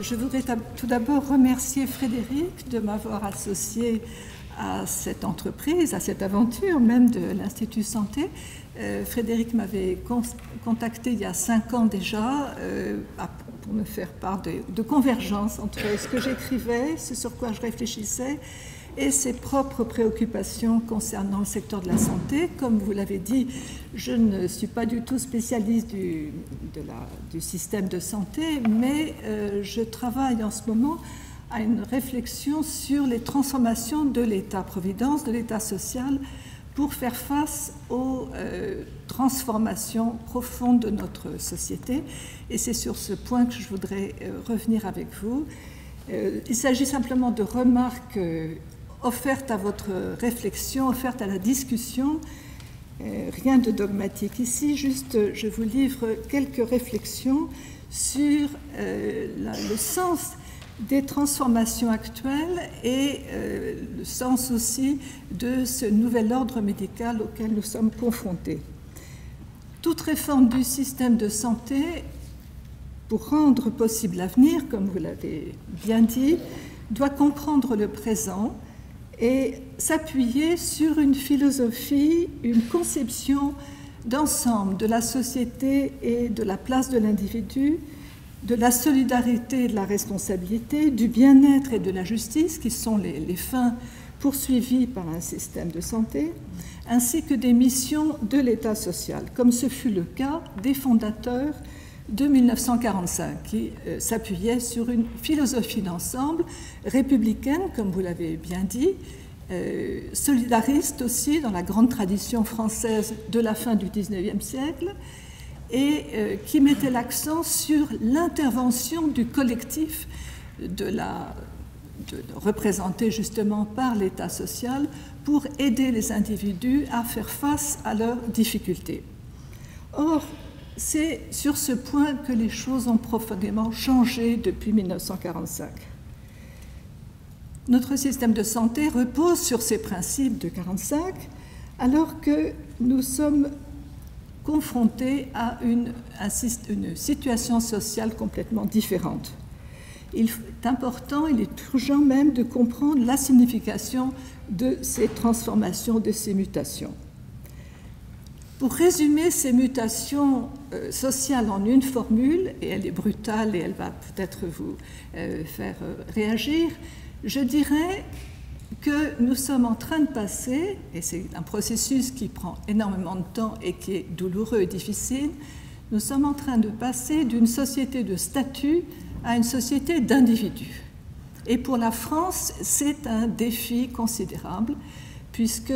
Je voudrais tout d'abord remercier Frédéric de m'avoir associé à cette entreprise, à cette aventure même de l'Institut Santé. Frédéric m'avait contacté il y a 5 ans déjà pour me faire part de convergence entre ce que j'écrivais, ce sur quoi je réfléchissais, et ses propres préoccupations concernant le secteur de la santé. Comme vous l'avez dit, je ne suis pas du tout spécialiste du système de santé, mais je travaille en ce moment à une réflexion sur les transformations de l'État-providence, de l'État social, pour faire face aux transformations profondes de notre société. Et c'est sur ce point que je voudrais revenir avec vous. Il s'agit simplement de remarques offertes à votre réflexion, offertes à la discussion. Rien de dogmatique ici, juste je vous livre quelques réflexions sur le sens des transformations actuelles et le sens aussi de ce nouvel ordre médical auquel nous sommes confrontés. Toute réforme du système de santé, pour rendre possible l'avenir, comme vous l'avez bien dit, doit comprendre le présent et s'appuyer sur une philosophie, une conception d'ensemble de la société et de la place de l'individu, de la solidarité et de la responsabilité, du bien-être et de la justice, qui sont les fins poursuivies par un système de santé, ainsi que des missions de l'État social, comme ce fut le cas des fondateurs de 1945, qui s'appuyait sur une philosophie d'ensemble républicaine, comme vous l'avez bien dit, solidariste aussi dans la grande tradition française de la fin du XIXe siècle, et qui mettait l'accent sur l'intervention du collectif, représenté justement par l'État social, pour aider les individus à faire face à leurs difficultés. Or, c'est sur ce point que les choses ont profondément changé depuis 1945. Notre système de santé repose sur ces principes de 1945, alors que nous sommes confrontés à une situation sociale complètement différente. Il est important, il est urgent même de comprendre la signification de ces transformations, de ces mutations. Pour résumer ces mutations sociales en une formule, et elle est brutale et elle va peut-être vous faire réagir, je dirais que nous sommes en train de passer, et c'est un processus qui prend énormément de temps et qui est douloureux et difficile, nous sommes en train de passer d'une société de statut à une société d'individus. Et pour la France, c'est un défi considérable, puisque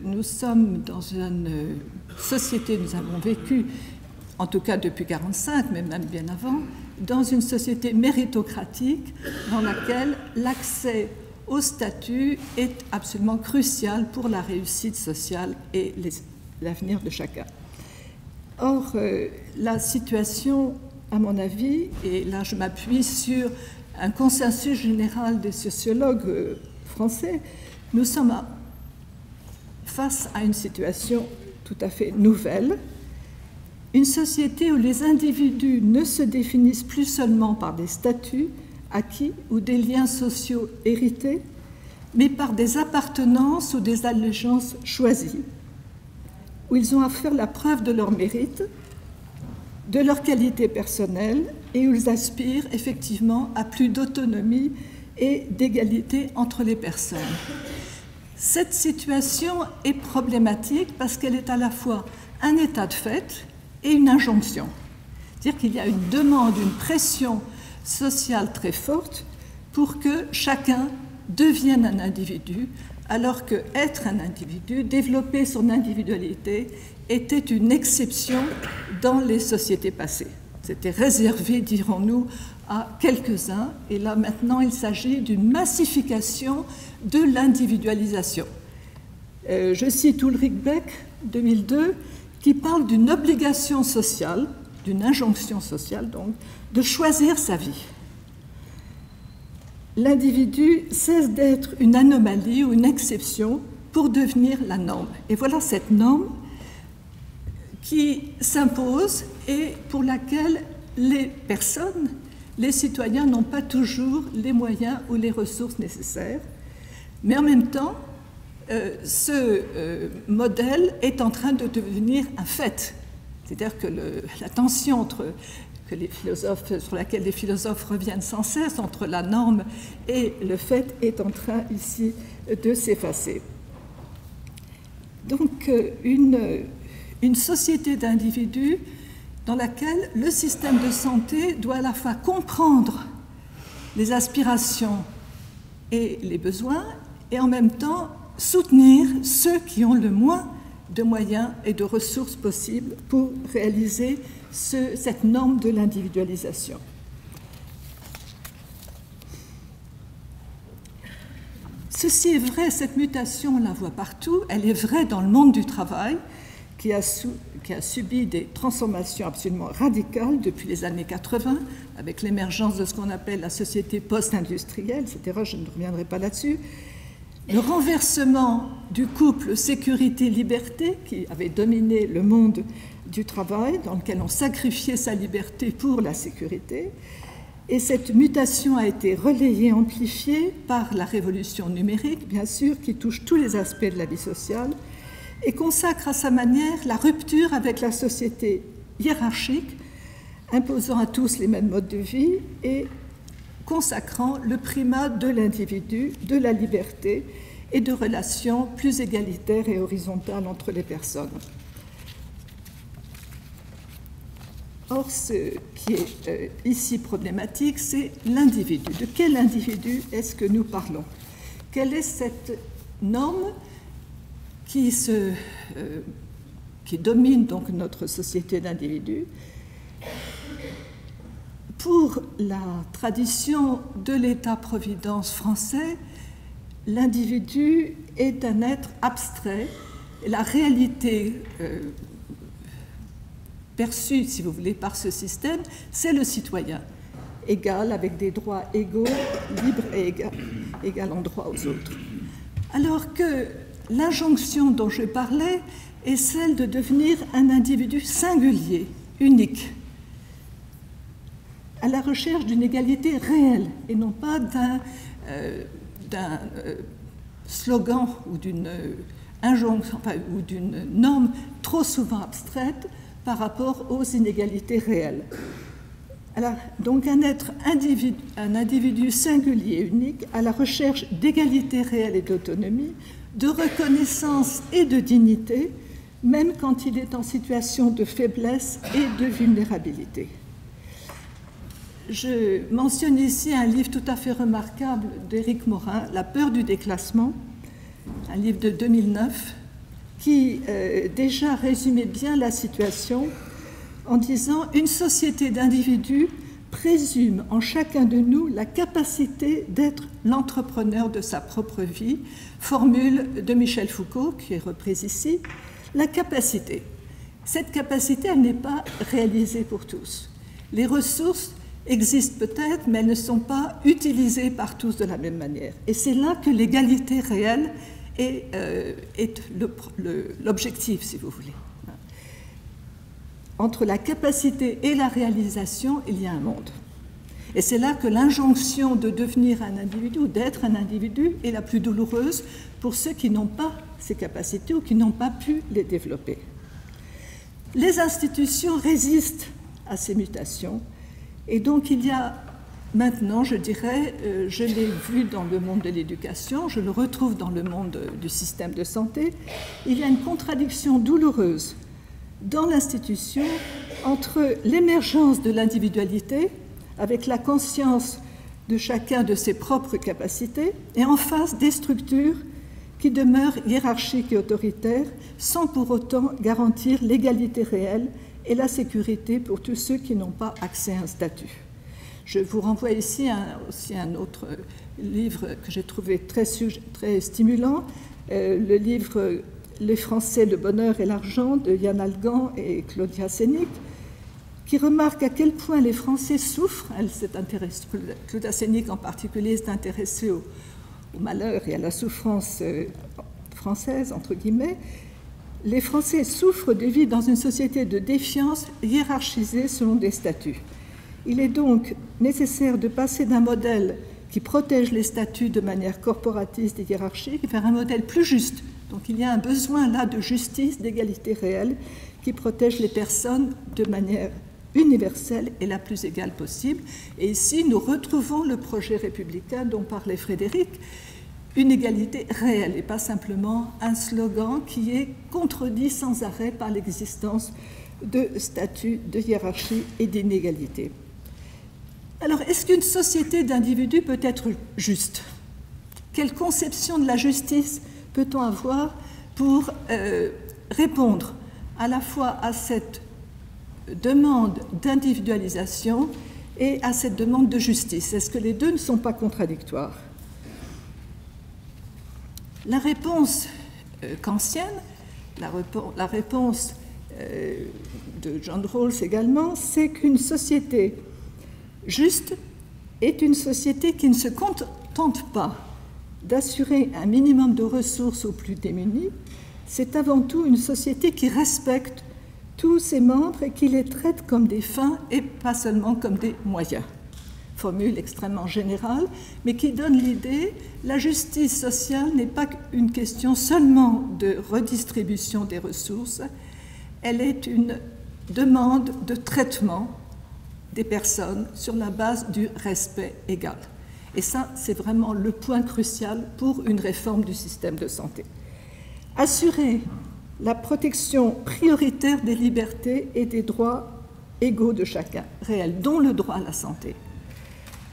nous sommes dans une société, nous avons vécu, en tout cas depuis 1945, mais même bien avant, dans une société méritocratique dans laquelle l'accès au statut est absolument crucial pour la réussite sociale et l'avenir de chacun. Or, la situation, à mon avis, et là je m'appuie sur un consensus général des sociologues français, nous sommes face à une situation tout à fait nouvelle, une société où les individus ne se définissent plus seulement par des statuts acquis ou des liens sociaux hérités, mais par des appartenances ou des allégeances choisies, où ils ont à faire la preuve de leur mérite, de leur qualité personnelle, et où ils aspirent effectivement à plus d'autonomie et d'égalité entre les personnes. Cette situation est problématique parce qu'elle est à la fois un état de fait et une injonction. C'est-à-dire qu'il y a une demande, une pression sociale très forte pour que chacun devienne un individu, alors que être un individu, développer son individualité, était une exception dans les sociétés passées. C'était réservé, dirons-nous, à quelques-uns, et là maintenant il s'agit d'une massification de l'individualisation. Je cite Ulrich Beck, 2002, qui parle d'une obligation sociale, d'une injonction sociale donc, de choisir sa vie. L'individu cesse d'être une anomalie ou une exception pour devenir la norme. Et voilà cette norme qui s'impose et pour laquelle les personnes les citoyens n'ont pas toujours les moyens ou les ressources nécessaires. Mais en même temps, ce modèle est en train de devenir un fait. C'est-à-dire que la tension sur laquelle les philosophes reviennent sans cesse, entre la norme et le fait, est en train ici de s'effacer. Donc, une société d'individus dans laquelle le système de santé doit à la fois comprendre les aspirations et les besoins et en même temps soutenir ceux qui ont le moins de moyens et de ressources possibles pour réaliser cette norme de l'individualisation. Ceci est vrai, cette mutation, on la voit partout, elle est vraie dans le monde du travail, qui a subi des transformations absolument radicales depuis les années 80, avec l'émergence de ce qu'on appelle la société post-industrielle, etc. Je ne reviendrai pas là-dessus. Le renversement du couple sécurité-liberté qui avait dominé le monde du travail, dans lequel on sacrifiait sa liberté pour la sécurité. Et cette mutation a été relayée, amplifiée par la révolution numérique, bien sûr, qui touche tous les aspects de la vie sociale, et consacre à sa manière la rupture avec la société hiérarchique, imposant à tous les mêmes modes de vie et consacrant le primat de l'individu, de la liberté et de relations plus égalitaires et horizontales entre les personnes. Or, ce qui est ici problématique, c'est l'individu. De quel individu est-ce que nous parlons? Quelle est cette norme qui domine donc notre société d'individus? Pour la tradition de l'État-providence français, l'individu est un être abstrait. Et la réalité perçue, si vous voulez, par ce système, c'est le citoyen, égal, avec des droits égaux, libre et égal en droit aux autres. Alors que l'injonction dont je parlais est celle de devenir un individu singulier, unique, à la recherche d'une égalité réelle et non pas d'un slogan ou d'une injonction, ou d'une norme trop souvent abstraite par rapport aux inégalités réelles. Alors, donc un individu singulier, unique, à la recherche d'égalité réelle et d'autonomie, de reconnaissance et de dignité, même quand il est en situation de faiblesse et de vulnérabilité. Je mentionne ici un livre tout à fait remarquable d'Éric Morin, La peur du déclassement, un livre de 2009, qui déjà résumait bien la situation en disant « Une société d'individus présume en chacun de nous la capacité d'être l'entrepreneur de sa propre vie », formule de Michel Foucault, qui est reprise ici, la capacité. Cette capacité, elle n'est pas réalisée pour tous. Les ressources existent peut-être, mais elles ne sont pas utilisées par tous de la même manière. Et c'est là que l'égalité réelle est l'objectif, si vous voulez. Entre la capacité et la réalisation, il y a un monde. Et c'est là que l'injonction de devenir un individu ou d'être un individu est la plus douloureuse pour ceux qui n'ont pas ces capacités ou qui n'ont pas pu les développer. Les institutions résistent à ces mutations et donc il y a maintenant, je dirais, je l'ai vu dans le monde de l'éducation, je le retrouve dans le monde du système de santé, il y a une contradiction douloureuse dans l'institution entre l'émergence de l'individualité avec la conscience de chacun de ses propres capacités et en face des structures qui demeurent hiérarchiques et autoritaires sans pour autant garantir l'égalité réelle et la sécurité pour tous ceux qui n'ont pas accès à un statut. Je vous renvoie ici aussi un autre livre que j'ai trouvé très stimulant, le livre « Les Français, le bonheur et l'argent » de Yann Algan et Claudia Sénic, qui remarque à quel point les Français souffrent. Claudia Sénic en particulier s'est intéressée au malheur et à la souffrance française, entre guillemets. Les Français souffrent de vivre dans une société de défiance hiérarchisée selon des statuts. Il est donc nécessaire de passer d'un modèle qui protège les statuts de manière corporatiste et hiérarchique vers un modèle plus juste. Donc il y a un besoin là de justice, d'égalité réelle, qui protège les personnes de manière universelle et la plus égale possible. Et ici, nous retrouvons le projet républicain dont parlait Frédéric, une égalité réelle et pas simplement un slogan qui est contredit sans arrêt par l'existence de statuts, de hiérarchie et d'inégalité. Alors, est-ce qu'une société d'individus peut être juste? Quelle conception de la justice peut-on avoir pour répondre à la fois à cette demande d'individualisation et à cette demande de justice? Est-ce que les deux ne sont pas contradictoires? La réponse kantienne, la réponse de John Rawls également, c'est qu'une société juste est une société qui ne se contente pas d'assurer un minimum de ressources aux plus démunis, c'est avant tout une société qui respecte tous ses membres et qui les traite comme des fins et pas seulement comme des moyens. Formule extrêmement générale, mais qui donne l'idée que la justice sociale n'est pas une question seulement de redistribution des ressources, elle est une demande de traitement des personnes sur la base du respect égal. Et ça, c'est vraiment le point crucial pour une réforme du système de santé. Assurer la protection prioritaire des libertés et des droits égaux de chacun, réels, dont le droit à la santé.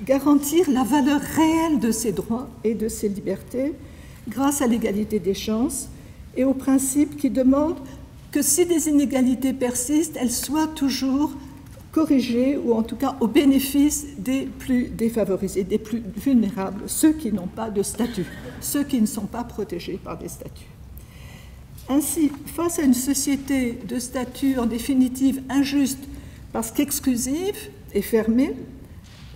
Garantir la valeur réelle de ces droits et de ces libertés grâce à l'égalité des chances et aux principes qui demandent que si des inégalités persistent, elles soient toujours corrigées ou en tout cas au bénéfice des plus défavorisés, des plus vulnérables, ceux qui n'ont pas de statut, ceux qui ne sont pas protégés par des statuts. Ainsi, face à une société de statut en définitive injuste parce qu'exclusive et fermée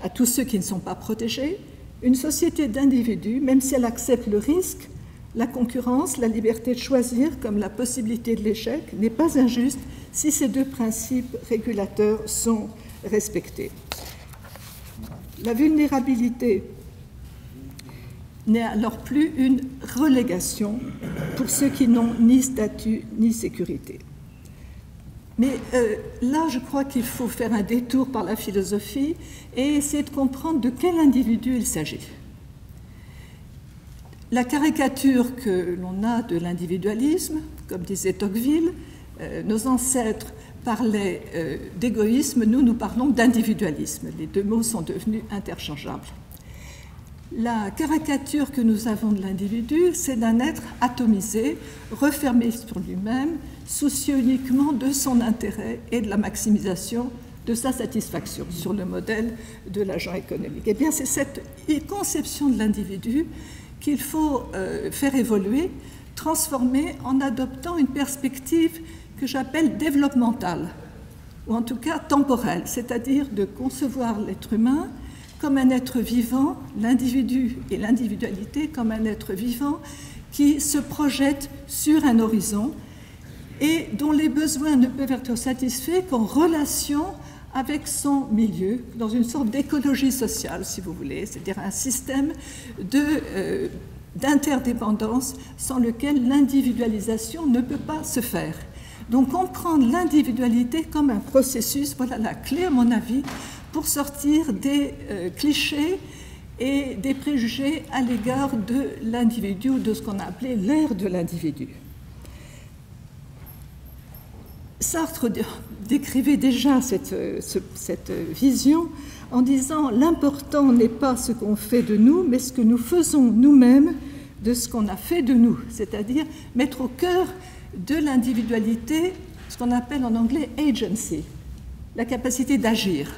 à tous ceux qui ne sont pas protégés, une société d'individus, même si elle accepte le risque, la concurrence, la liberté de choisir comme la possibilité de l'échec, n'est pas injuste si ces deux principes régulateurs sont respectés. La vulnérabilité n'est alors plus une relégation pour ceux qui n'ont ni statut ni sécurité. Mais là, je crois qu'il faut faire un détour par la philosophie et essayer de comprendre de quel individu il s'agit. La caricature que l'on a de l'individualisme, comme disait Tocqueville, nos ancêtres parlaient d'égoïsme, nous parlons d'individualisme. Les deux mots sont devenus interchangeables. La caricature que nous avons de l'individu, c'est d'un être atomisé, refermé sur lui-même, soucieux uniquement de son intérêt et de la maximisation de sa satisfaction, sur le modèle de l'agent économique. Eh bien, c'est cette conception de l'individu qu'il faut faire évoluer, transformer en adoptant une perspective que j'appelle développementale, ou en tout cas temporelle, c'est-à-dire de concevoir l'être humain comme un être vivant, l'individu et l'individualité comme un être vivant qui se projette sur un horizon et dont les besoins ne peuvent être satisfaits qu'en relation avec son milieu, dans une sorte d'écologie sociale, si vous voulez, c'est-à-dire un système d'interdépendance sans lequel l'individualisation ne peut pas se faire. Donc comprendre l'individualité comme un processus, voilà la clé à mon avis, pour sortir des clichés et des préjugés à l'égard de l'individu ou de ce qu'on a appelé l'ère de l'individu. Sartre décrivait déjà cette vision en disant « l'important n'est pas ce qu'on fait de nous, mais ce que nous faisons nous-mêmes de ce qu'on a fait de nous », c'est-à-dire mettre au cœur de l'individualité ce qu'on appelle en anglais « agency », la capacité d'agir.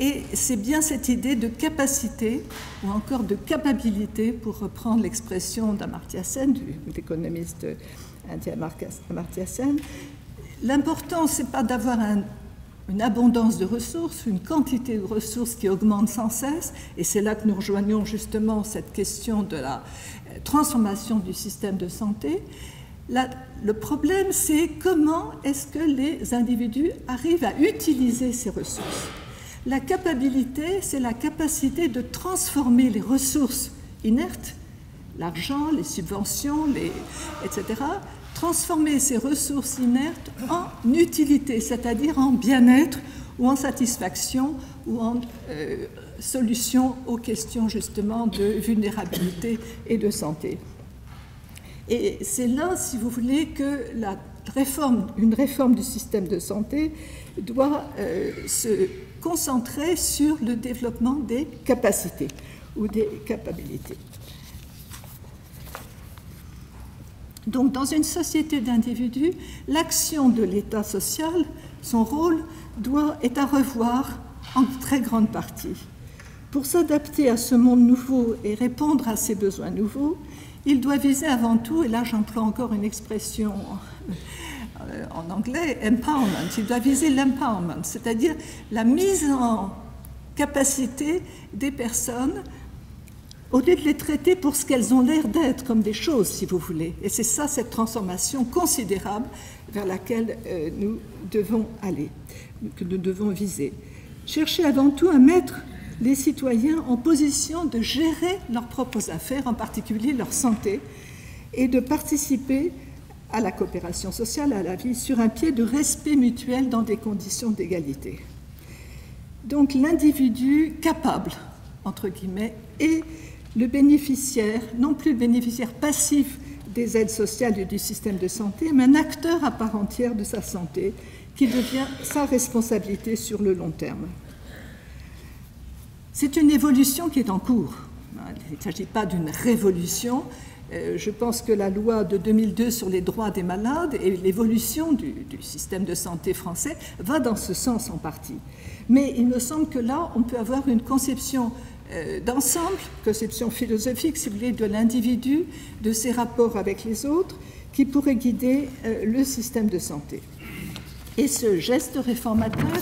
Et c'est bien cette idée de capacité, ou encore de capabilité, pour reprendre l'expression d'Amartya Sen, de l'économiste indien Amartya Sen. L'important, ce n'est pas d'avoir une abondance de ressources, une quantité de ressources qui augmente sans cesse, et c'est là que nous rejoignons justement cette question de la transformation du système de santé. Le problème, c'est comment est-ce que les individus arrivent à utiliser ces ressources. La capacité, c'est la capacité de transformer les ressources inertes, l'argent, les subventions, etc., transformer ces ressources inertes en utilité, c'est-à-dire en bien-être ou en satisfaction ou en solution aux questions justement de vulnérabilité et de santé. Et c'est là, si vous voulez, que une réforme du système de santé doit se concentrer sur le développement des capacités ou des capacités. Donc, dans une société d'individus, l'action de l'État social, son rôle, est à revoir en très grande partie. Pour s'adapter à ce monde nouveau et répondre à ses besoins nouveaux, il doit viser avant tout, et là j'emploie encore une expression en anglais, empowerment, il doit viser l'empowerment, c'est-à-dire la mise en capacité des personnes au lieu de les traiter pour ce qu'elles ont l'air d'être, comme des choses, si vous voulez. Et c'est ça, cette transformation considérable vers laquelle nous devons aller, que nous devons viser. Chercher avant tout à mettre les citoyens en position de gérer leurs propres affaires, en particulier leur santé, et de participer à la coopération sociale, à la vie, sur un pied de respect mutuel dans des conditions d'égalité. Donc l'individu capable, entre guillemets, et le bénéficiaire, non plus le bénéficiaire passif des aides sociales et du système de santé, mais un acteur à part entière de sa santé qui devient sa responsabilité sur le long terme. C'est une évolution qui est en cours. Il ne s'agit pas d'une révolution. Je pense que la loi de 2002 sur les droits des malades et l'évolution du système de santé français va dans ce sens en partie. Mais il me semble que là, on peut avoir une conception d'ensemble, conception philosophique, si vous voulez, de l'individu, de ses rapports avec les autres, qui pourrait guider le système de santé. Et ce geste réformateur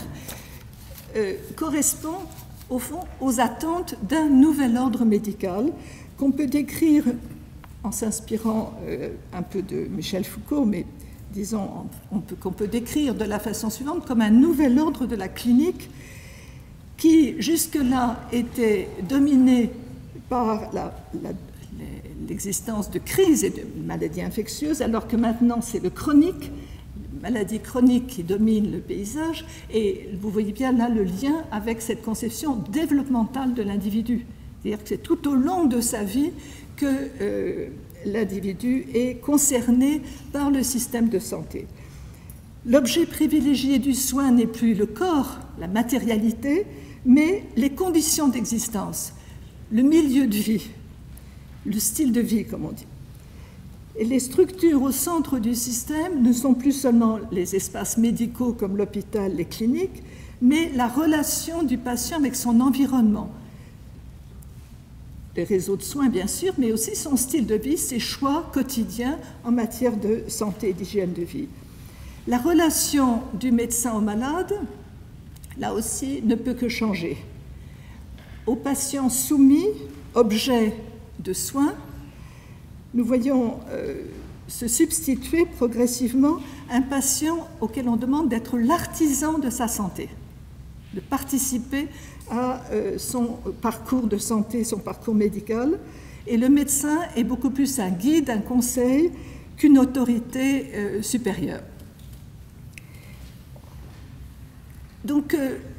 correspond, au fond, aux attentes d'un nouvel ordre médical qu'on peut décrire en s'inspirant un peu de Michel Foucault, mais disons qu'on peut décrire de la façon suivante comme un nouvel ordre de la clinique qui jusque-là était dominé par l'existence de crises et de maladies infectieuses, alors que maintenant c'est le chronique, maladie chronique qui domine le paysage, et vous voyez bien là le lien avec cette conception développementale de l'individu. C'est-à-dire que c'est tout au long de sa vie que l'individu est concerné par le système de santé. L'objet privilégié du soin n'est plus le corps, la matérialité, mais les conditions d'existence, le milieu de vie, le style de vie, comme on dit. Et les structures au centre du système ne sont plus seulement les espaces médicaux comme l'hôpital, les cliniques, mais la relation du patient avec son environnement. Les réseaux de soins, bien sûr, mais aussi son style de vie, ses choix quotidiens en matière de santé et d'hygiène de vie. La relation du médecin au malade, là aussi, ne peut que changer. Aux patients soumis, objets de soins, nous voyons se substituer progressivement un patient auquel on demande d'être l'artisan de sa santé, de participer à son parcours de santé, son parcours médical. Et le médecin est beaucoup plus un guide, un conseil qu'une autorité supérieure. Donc,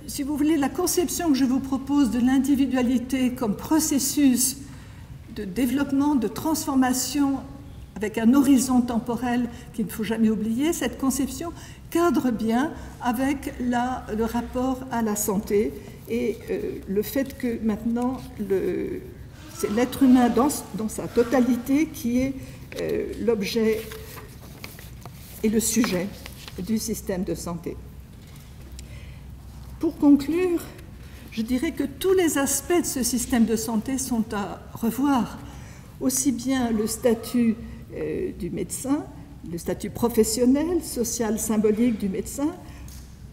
si vous voulez, la conception que je vous propose de l'individualité comme processus de développement, de transformation avec un horizon temporel qu'il ne faut jamais oublier, cette conception cadre bien avec le rapport à la santé et le fait que maintenant c'est l'être humain dans sa totalité qui est l'objet et le sujet du système de santé. Pour conclure, je dirais que tous les aspects de ce système de santé sont à revoir, aussi bien le statut du médecin, le statut professionnel, social, symbolique du médecin,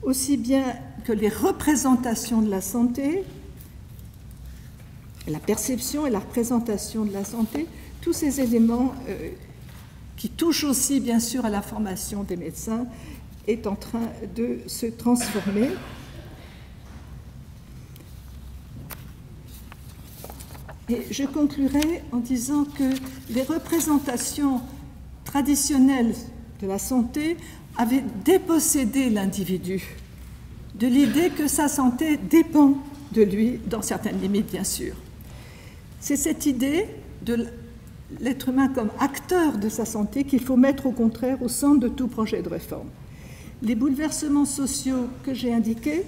aussi bien que les représentations de la santé, la perception et la représentation de la santé, tous ces éléments qui touchent aussi bien sûr à la formation des médecins est en train de se transformer. Et je conclurai en disant que les représentations traditionnelles de la santé avaient dépossédé l'individu de l'idée que sa santé dépend de lui, dans certaines limites bien sûr. C'est cette idée de l'être humain comme acteur de sa santé qu'il faut mettre au contraire au centre de tout projet de réforme. Les bouleversements sociaux que j'ai indiqués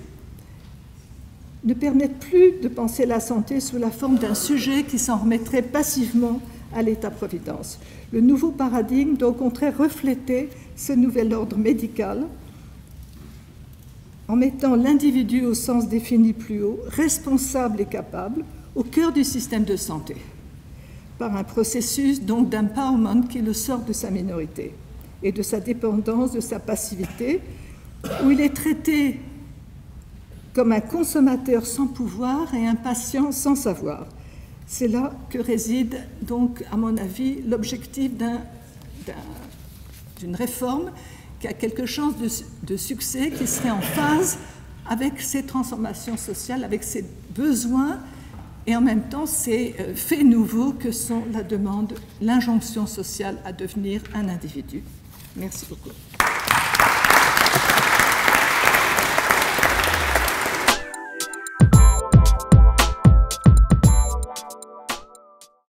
ne permettent plus de penser la santé sous la forme d'un sujet qui s'en remettrait passivement à l'État-providence. Le nouveau paradigme doit au contraire refléter ce nouvel ordre médical en mettant l'individu au sens défini plus haut, responsable et capable, au cœur du système de santé, par un processus donc d'empowerment qui le sort de sa minorité et de sa dépendance, de sa passivité, où il est traité comme un consommateur sans pouvoir et un patient sans savoir. C'est là que réside donc, à mon avis, l'objectif d'une réforme qui a quelque chose de succès, qui serait en phase avec ces transformations sociales, avec ces besoins et en même temps ces faits nouveaux que sont la demande, l'injonction sociale à devenir un individu. Merci beaucoup.